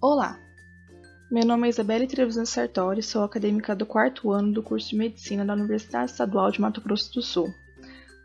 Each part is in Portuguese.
Olá, meu nome é Isabelle Trevisan Sartori, sou acadêmica do 4º ano do curso de Medicina da Universidade Estadual de Mato Grosso do Sul.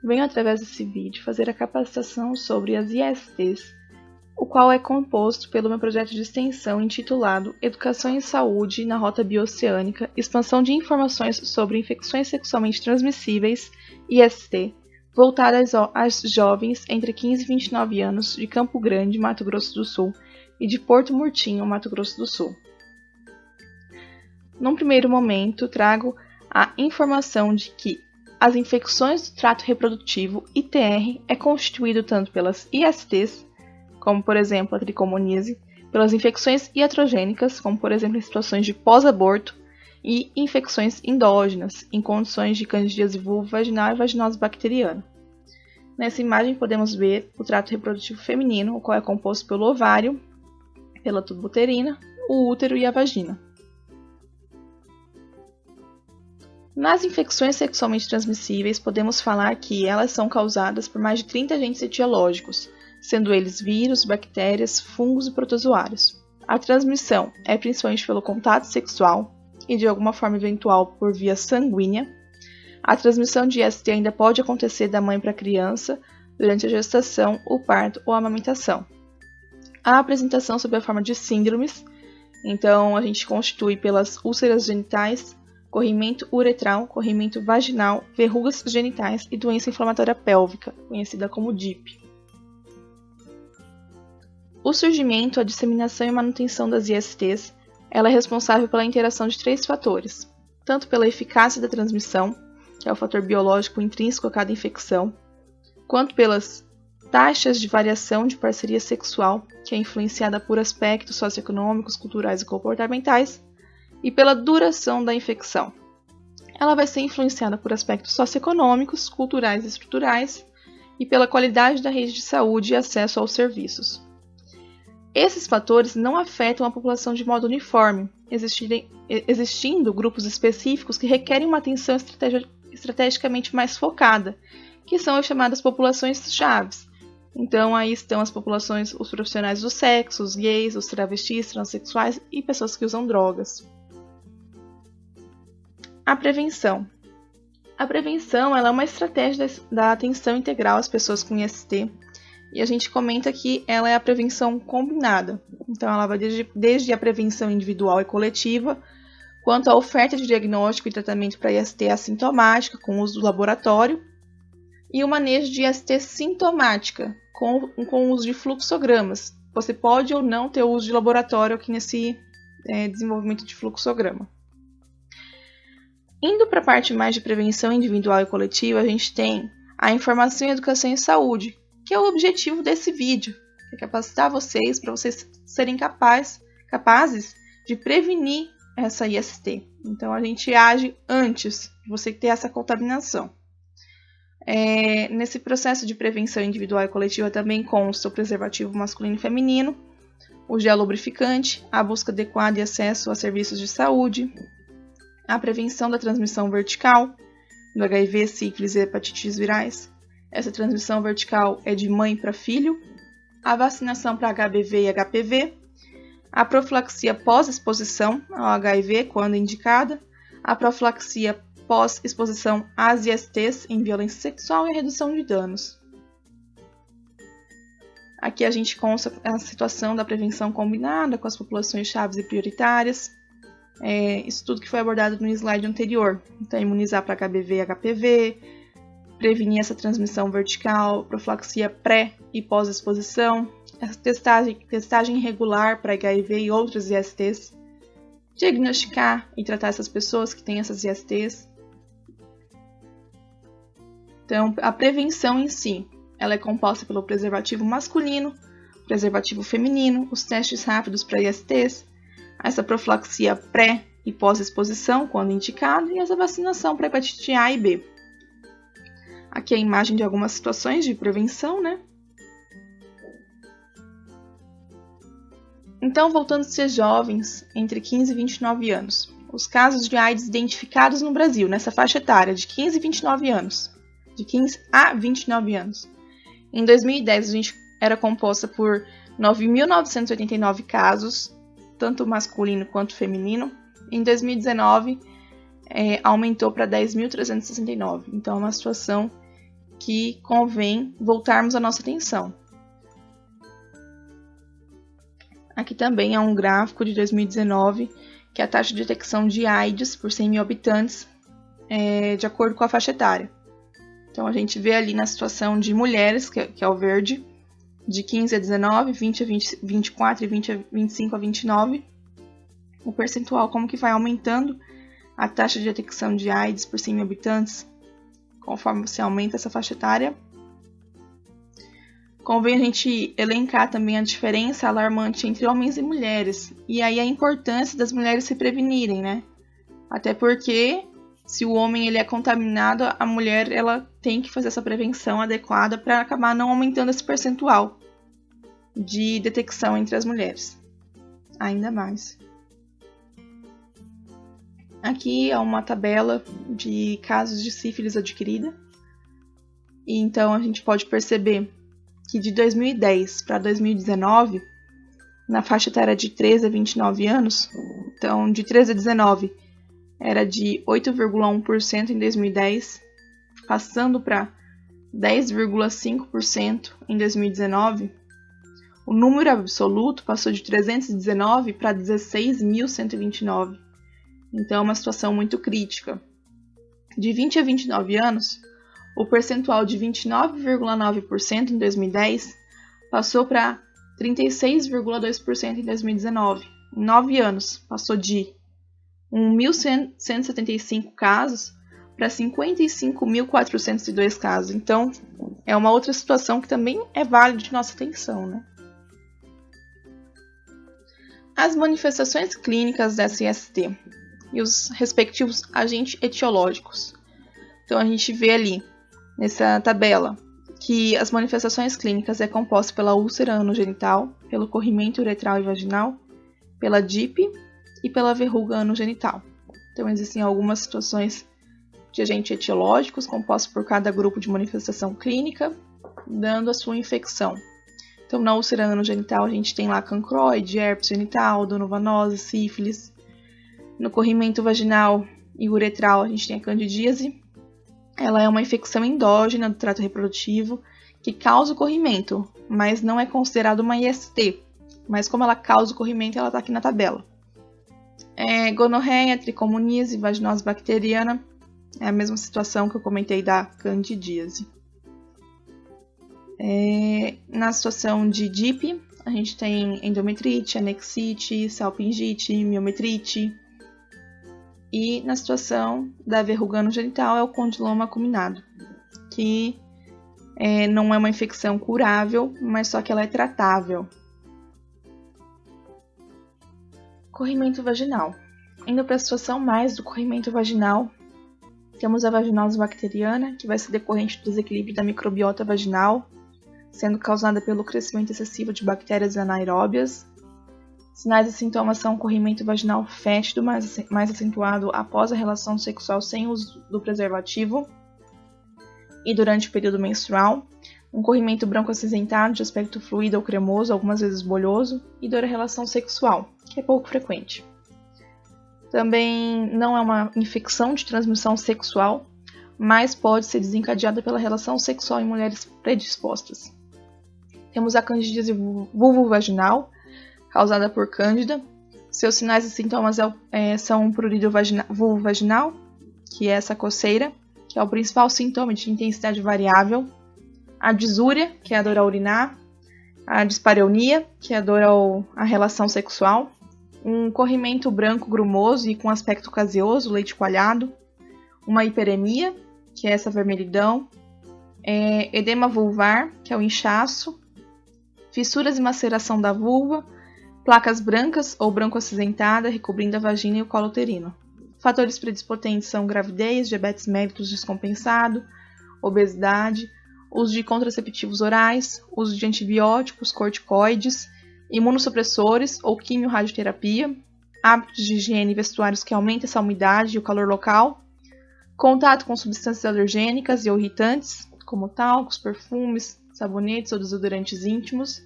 Venho através desse vídeo fazer a capacitação sobre as ISTs, o qual é composto pelo meu projeto de extensão intitulado Educação em Saúde na Rota Bioceânica, expansão de informações sobre infecções sexualmente transmissíveis, IST, voltada às jovens entre 15 e 29 anos de Campo Grande, Mato Grosso do Sul, e de Porto Murtinho, Mato Grosso do Sul. Num primeiro momento, trago a informação de que as infecções do trato reprodutivo, ITR, é constituído tanto pelas ISTs, como por exemplo a tricomoníase, pelas infecções iatrogênicas, como por exemplo em situações de pós-aborto, e infecções endógenas, em condições de candidíase vulvovaginal e vaginose bacteriana. Nessa imagem podemos ver o trato reprodutivo feminino, o qual é composto pelo ovário, pela tuba uterina, o útero e a vagina. Nas infecções sexualmente transmissíveis, podemos falar que elas são causadas por mais de 30 agentes etiológicos, sendo eles vírus, bactérias, fungos e protozoários. A transmissão é principalmente pelo contato sexual e de alguma forma eventual por via sanguínea. A transmissão de IST ainda pode acontecer da mãe para a criança durante a gestação, o parto ou a amamentação. A apresentação sob a forma de síndromes, então a gente constitui pelas úlceras genitais, corrimento uretral, corrimento vaginal, verrugas genitais e doença inflamatória pélvica, conhecida como DIP. O surgimento, a disseminação e manutenção das ISTs, ela é responsável pela interação de 3 fatores, tanto pela eficácia da transmissão, que é o fator biológico intrínseco a cada infecção, quanto pelas taxas de variação de parceria sexual, que é influenciada por aspectos socioeconômicos, culturais e comportamentais, e pela duração da infecção. Ela vai ser influenciada por aspectos socioeconômicos, culturais e estruturais, e pela qualidade da rede de saúde e acesso aos serviços. Esses fatores não afetam a população de modo uniforme, existindo grupos específicos que requerem uma atenção estrategicamente mais focada, que são as chamadas populações-chaves. Então, aí estão as populações, os profissionais do sexo, os gays, os travestis, transexuais e pessoas que usam drogas. A prevenção. A prevenção ela é uma estratégia da atenção integral às pessoas com IST, e a gente comenta que ela é a prevenção combinada. Então, ela vai desde a prevenção individual e coletiva, quanto à oferta de diagnóstico e tratamento para IST assintomática, com uso do laboratório, e o manejo de IST sintomática, com o uso de fluxogramas. Você pode ou não ter uso de laboratório aqui nesse desenvolvimento de fluxograma. Indo para a parte mais de prevenção individual e coletiva, a gente tem a informação e educação em saúde, que é o objetivo desse vídeo, que é capacitar vocês para vocês serem capazes de prevenir essa IST. Então, a gente age antes de você ter essa contaminação. Nesse processo de prevenção individual e coletiva também consta o preservativo masculino e feminino, o gel lubrificante, a busca adequada e acesso a serviços de saúde, a prevenção da transmissão vertical, do HIV, sífilis e hepatites virais. Essa transmissão vertical é de mãe para filho, a vacinação para HBV e HPV, a profilaxia pós-exposição ao HIV, quando indicada, a profilaxia pós-exposição às ISTs em violência sexual e a redução de danos. Aqui a gente consta a situação da prevenção combinada com as populações chaves e prioritárias. Isso tudo que foi abordado no slide anterior. Então, imunizar para HBV e HPV, prevenir essa transmissão vertical, profilaxia pré e pós-exposição, testagem regular para HIV e outras ISTs, diagnosticar e tratar essas pessoas que têm essas ISTs. Então, a prevenção em si, ela é composta pelo preservativo masculino, preservativo feminino, os testes rápidos para ISTs, essa profilaxia pré e pós-exposição, quando indicado, e essa vacinação para hepatite A e B. Aqui é a imagem de algumas situações de prevenção, né? Então, voltando a ser jovens, entre 15 e 29 anos. Os casos de AIDS identificados no Brasil, nessa faixa etária, de 15 e 29 anos. De 15 a 29 anos. Em 2010, a gente era composta por 9.989 casos tanto masculino quanto feminino. Em 2019, aumentou para 10.369. Então, é uma situação que convém voltarmos a nossa atenção. Aqui também é um gráfico de 2019, que é a taxa de detecção de AIDS por 100 mil habitantes, de acordo com a faixa etária. Então, a gente vê ali na situação de mulheres, que é o verde, de 15 a 19, 20 a 24 e 25 a 29, o percentual como que vai aumentando a taxa de detecção de AIDS por 100 mil habitantes, conforme você aumenta essa faixa etária. Convém a gente elencar também a diferença alarmante entre homens e mulheres, e aí a importância das mulheres se prevenirem, né? Até porque, se o homem ele é contaminado, a mulher ela tem que fazer essa prevenção adequada para acabar não aumentando esse percentual de detecção entre as mulheres. Ainda mais. Aqui é uma tabela de casos de sífilis adquirida. E então a gente pode perceber que de 2010 para 2019, na faixa etária de 13 a 29 anos, então de 13 a 19 era de 8,1% em 2010, passando para 10,5% em 2019, o número absoluto passou de 319 para 16.129. Então é uma situação muito crítica. De 20 a 29 anos, o percentual de 29,9% em 2010 passou para 36,2% em 2019. Em 9 anos, passou de 1.175 casos para 55.402 casos. Então, é uma outra situação que também é válida de nossa atenção, né? As manifestações clínicas dessa IST e os respectivos agentes etiológicos. Então, a gente vê ali, nessa tabela, que as manifestações clínicas é composta pela úlcera anogenital, pelo corrimento uretral e vaginal, pela DIP e pela verruga anogenital. Então, existem algumas situações de agentes etiológicos compostos por cada grupo de manifestação clínica, dando a sua infecção. Então, na úlcera anogenital, a gente tem lá cancroide, herpes genital, donovanose, sífilis. No corrimento vaginal e uretral, a gente tem a candidíase. Ela é uma infecção endógena do trato reprodutivo que causa o corrimento, mas não é considerada uma IST. Mas como ela causa o corrimento, ela está aqui na tabela. Gonorreia, tricomoníase, vaginose bacteriana. É a mesma situação que eu comentei da candidíase. Na situação de DIP, a gente tem endometrite, anexite, salpingite, miometrite. E na situação da verruga anogenital é o condiloma acuminado, que não é uma infecção curável, mas só que ela é tratável. Corrimento vaginal. Indo para a situação mais do corrimento vaginal, temos a vaginose bacteriana, que vai ser decorrente do desequilíbrio da microbiota vaginal, sendo causada pelo crescimento excessivo de bactérias anaeróbias. Sinais e sintomas são um corrimento vaginal fétido, mais acentuado após a relação sexual sem uso do preservativo e durante o período menstrual, um corrimento branco acinzentado de aspecto fluido ou cremoso, algumas vezes bolhoso, e dor à relação sexual, que é pouco frequente. Também não é uma infecção de transmissão sexual, mas pode ser desencadeada pela relação sexual em mulheres predispostas. Temos a candidíase vulvovaginal, causada por cândida. Seus sinais e sintomas são um prurido vulvovaginal, que é essa coceira, que é o principal sintoma de intensidade variável. A disúria, que é a dor ao urinar. A dispareunia, que é a dor à relação sexual. Um corrimento branco grumoso e com aspecto caseoso, leite coalhado. Uma hiperemia, que é essa vermelhidão. Edema vulvar, que é o inchaço. Fissuras e maceração da vulva. Placas brancas ou branco acinzentada recobrindo a vagina e o colo uterino. Fatores predispotentes são gravidez, diabetes mellitus descompensado, obesidade, uso de contraceptivos orais, uso de antibióticos, corticoides, imunossupressores ou quimio-radioterapia, hábitos de higiene e vestuários que aumentam essa umidade e o calor local, contato com substâncias alergênicas e ou irritantes, como talcos, perfumes, sabonetes ou desodorantes íntimos,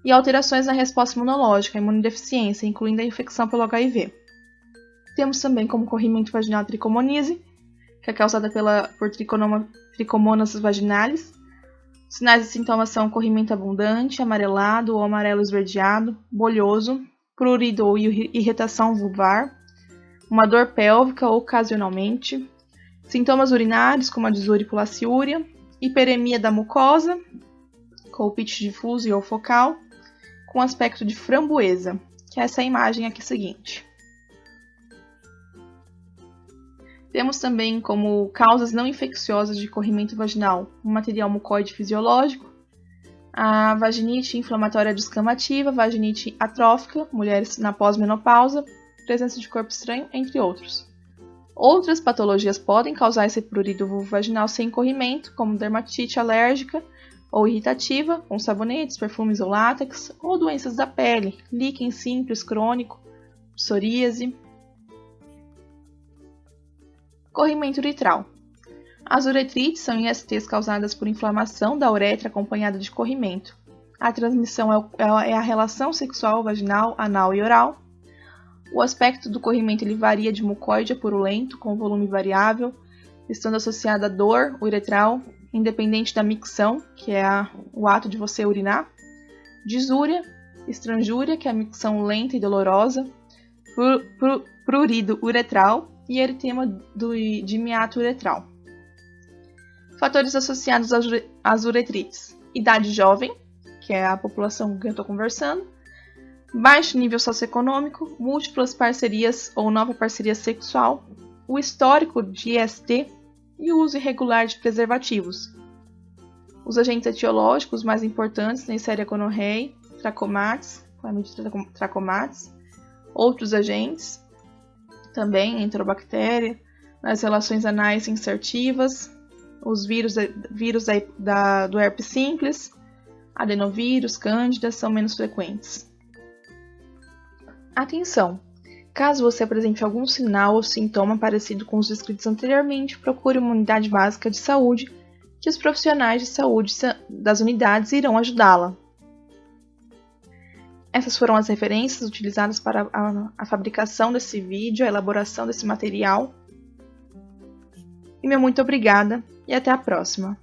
e alterações na resposta imunológica, a imunodeficiência, incluindo a infecção pelo HIV. Temos também como corrimento vaginal tricomoníase, que é causada por Trichomonas vaginalis. Sinais e sintomas são corrimento abundante, amarelado ou amarelo esverdeado, bolhoso, prurido ou irritação vulvar, uma dor pélvica ocasionalmente, sintomas urinários como a disúria e polaciúria, hiperemia da mucosa, colpite difuso e ou focal, com aspecto de framboesa, que é essa imagem aqui seguinte. Temos também como causas não infecciosas de corrimento vaginal o material mucoide fisiológico, a vaginite inflamatória descamativa, vaginite atrófica, mulheres na pós-menopausa, presença de corpo estranho, entre outros. Outras patologias podem causar esse prurido vulvovaginal sem corrimento, como dermatite alérgica ou irritativa, com sabonetes, perfumes ou látex, ou doenças da pele, líquen simples crônico, psoríase. Corrimento uretral. As uretrites são ISTs causadas por inflamação da uretra acompanhada de corrimento. A transmissão é a relação sexual vaginal, anal e oral. O aspecto do corrimento ele varia de mucoide a purulento, com volume variável, estando associado à dor uretral, independente da micção, que é o ato de você urinar, disúria, estranjúria, que é a micção lenta e dolorosa, prurido uretral, e eritema de miato uretral. Fatores associados às uretrites: idade jovem, que é a população que eu estou conversando, baixo nível socioeconômico, múltiplas parcerias ou nova parceria sexual, o histórico de IST e o uso irregular de preservativos. Os agentes etiológicos mais importantes: Neisseria gonorrhoeae, Trachomatis, Trachomatis, outros agentes, também enterobactéria, nas relações anais insertivas, os vírus do herpes simples, adenovírus, cândida são menos frequentes. Atenção! Caso você apresente algum sinal ou sintoma parecido com os descritos anteriormente, procure uma unidade básica de saúde, que os profissionais de saúde das unidades irão ajudá-la. Essas foram as referências utilizadas para a fabricação desse vídeo, a elaboração desse material. E meu muito obrigada e até a próxima!